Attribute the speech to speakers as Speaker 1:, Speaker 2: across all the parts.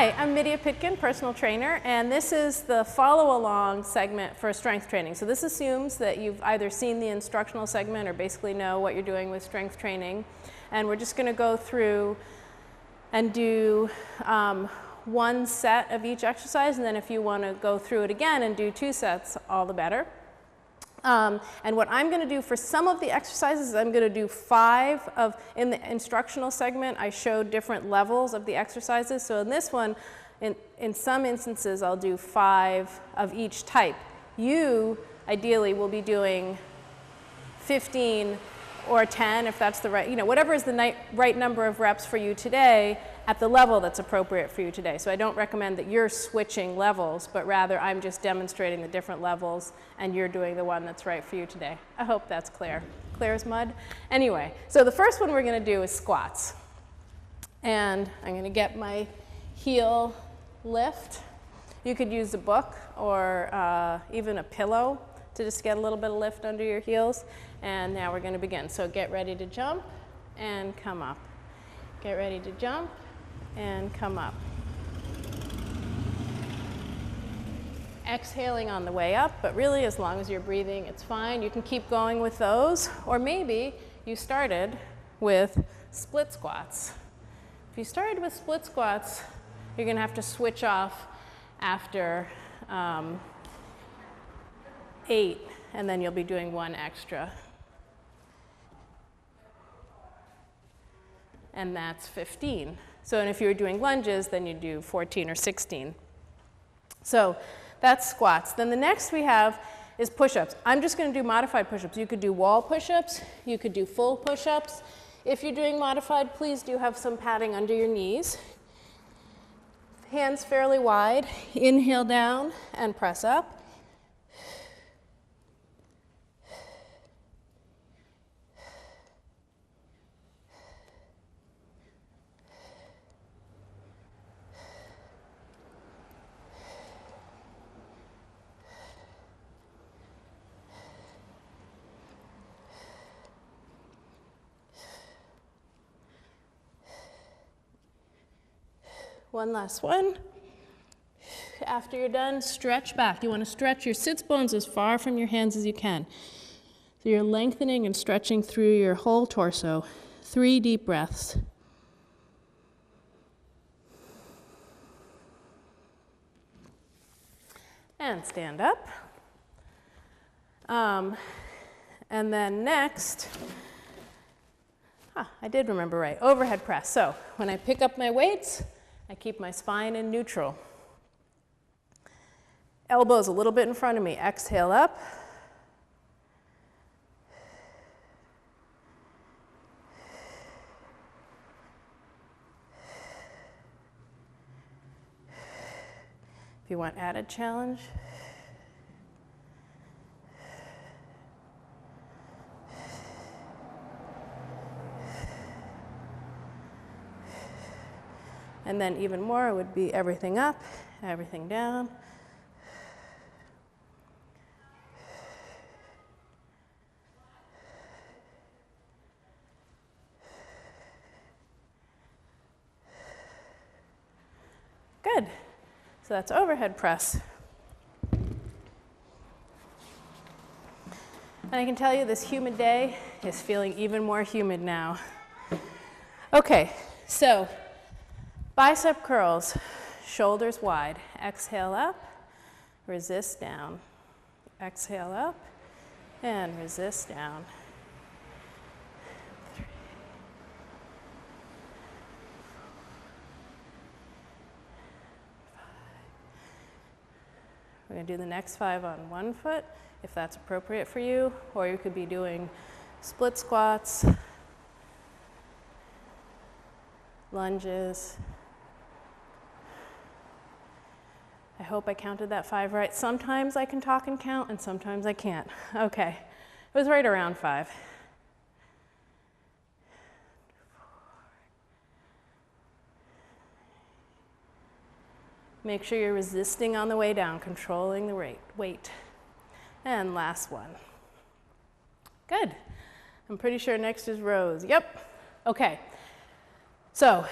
Speaker 1: Hi, I'm Middia Pitkin, personal trainer, and this is the follow-along segment for strength training. So this assumes that you've either seen the instructional segment or basically know what you're doing with strength training. And we're just going to go through and do one set of each exercise, and then if you want to go through it again and do 2 sets, all the better. And what I'm going to do for some of the exercises is I'm going to do 5 of, in the instructional segment, I showed different levels of the exercises. So in this one, in some instances, I'll do 5 of each type. You, ideally, will be doing 15 or 10, if that's the right, whatever is the right number of reps for you today at the level that's appropriate for you today. So I don't recommend that you're switching levels, but rather I'm just demonstrating the different levels and you're doing the one that's right for you today. I hope that's clear. Clear as mud? Anyway, so the first one we're going to do is squats. And I'm going to get my heel lift. You could use a book or even a pillow to just get a little bit of lift under your heels. And now we're going to begin. So get ready to jump and come up. Get ready to jump and come up. Exhaling on the way up, but really as long as you're breathing, it's fine. You can keep going with those, or maybe you started with split squats. If you started with split squats, you're going to have to switch off after 8, and then you'll be doing 1 extra. And that's 15. So, and if you were doing lunges, then you do 14 or 16. So that's squats. Then the next we have is push-ups. I'm just going to do modified push-ups. You could do wall push-ups. You could do full push-ups. If you're doing modified, please do have some padding under your knees. Hands fairly wide. Inhale down and press up. One last one. After you're done, stretch back. You want to stretch your sits bones as far from your hands as you can. So you're lengthening and stretching through your whole torso. 3 deep breaths. And stand up. And then next, I did remember right, overhead press. So when I pick up my weights, I keep my spine in neutral. Elbows a little bit in front of me. Exhale up. If you want added challenge, and then even more would be everything up, everything down. Good. So that's overhead press. And I can tell you this humid day is feeling even more humid now. Okay, so bicep curls, shoulders wide. Exhale up, resist down. Exhale up, and resist down. 3. We're going to do the next 5 on one foot, if that's appropriate for you, or you could be doing split squats, lunges. I hope I counted that 5 right. Sometimes I can talk and count, and sometimes I can't. Okay, it was right around 5. Make sure you're resisting on the way down, controlling the weight. And last one. Good. I'm pretty sure next is rows. Yep. Okay. So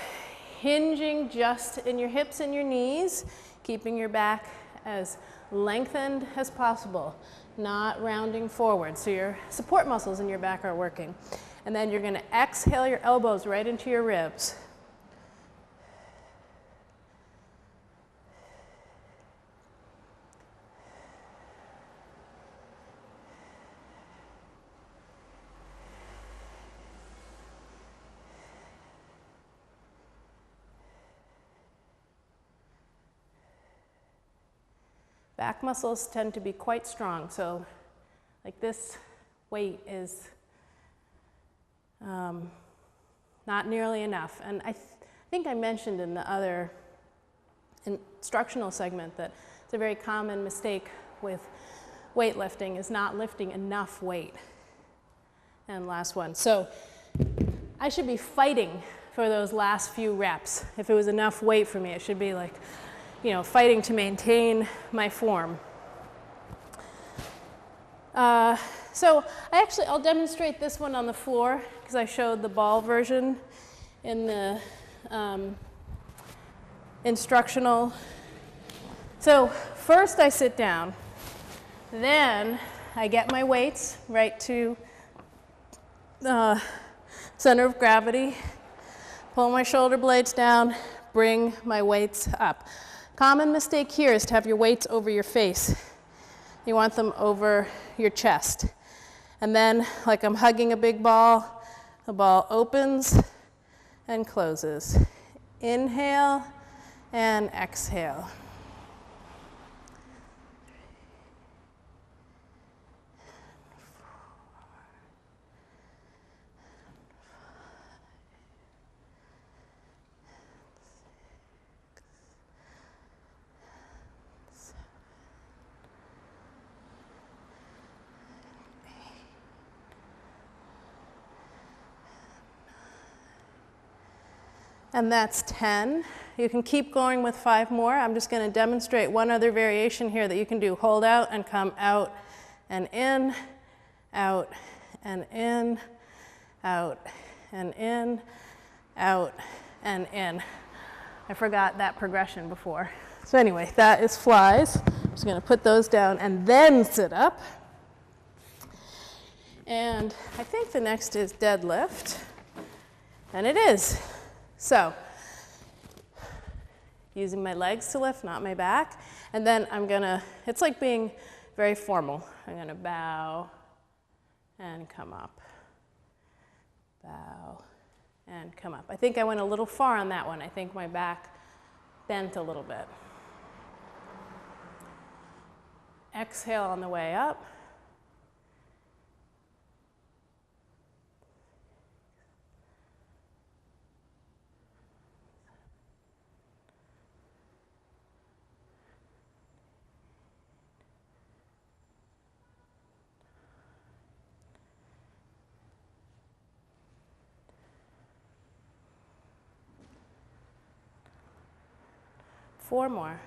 Speaker 1: hinging just in your hips and your knees, keeping your back as lengthened as possible, not rounding forward. So your support muscles in your back are working. And then you're going to exhale your elbows right into your ribs. Back muscles tend to be quite strong, so like this weight is not nearly enough. And I think I mentioned in the other instructional segment that it's a very common mistake with weightlifting is not lifting enough weight. And last one. So I should be fighting for those last few reps. If it was enough weight for me, it should be like, you know, fighting to maintain my form. So I'll demonstrate this one on the floor because I showed the ball version in the instructional. So first I sit down, then I get my weights right to the center of gravity, pull my shoulder blades down, bring my weights up. Common mistake here is to have your weights over your face. You want them over your chest. And then, like I'm hugging a big ball, the ball opens and closes. Inhale and exhale. And that's 10. You can keep going with 5 more. I'm just going to demonstrate one other variation here that you can do. Hold out and come out and in, out and in, out and in, out and in. I forgot that progression before. So anyway, that is flies. I'm just going to put those down and then sit up. And I think the next is deadlift. And it is. So, using my legs to lift, not my back. And then I'm gonna, it's like being very formal. I'm gonna bow and come up. Bow and come up. I think I went a little far on that one. I think my back bent a little bit. Exhale on the way up. Four more.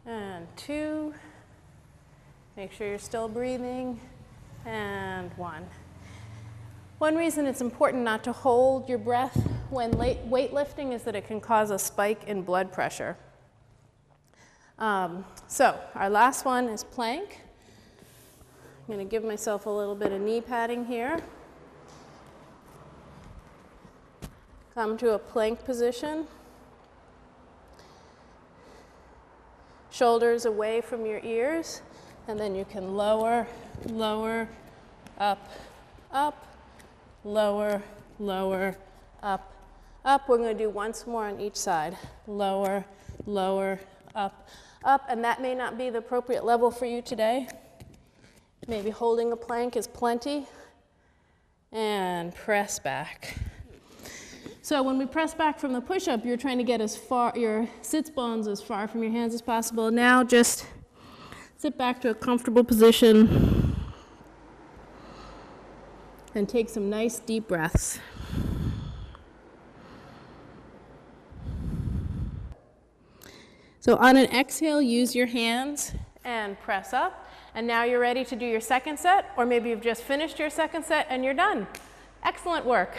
Speaker 1: And 2. Make sure you're still breathing. And 1. One reason it's important not to hold your breath when weightlifting is that it can cause a spike in blood pressure. So our last one is plank. I'm going to give myself a little bit of knee padding here. Come to a plank position. Shoulders away from your ears, and then you can lower, lower, up, up, lower, lower, up, up. We're going to do once more on each side. Lower, lower, up, up. And that may not be the appropriate level for you today. Maybe holding a plank is plenty. And press back. So when we press back from the push-up, you're trying to get as far, your sits bones as far from your hands as possible. Now just sit back to a comfortable position and take some nice deep breaths. So on an exhale, use your hands and press up. And now you're ready to do your second set, or maybe you've just finished your second set and you're done. Excellent work.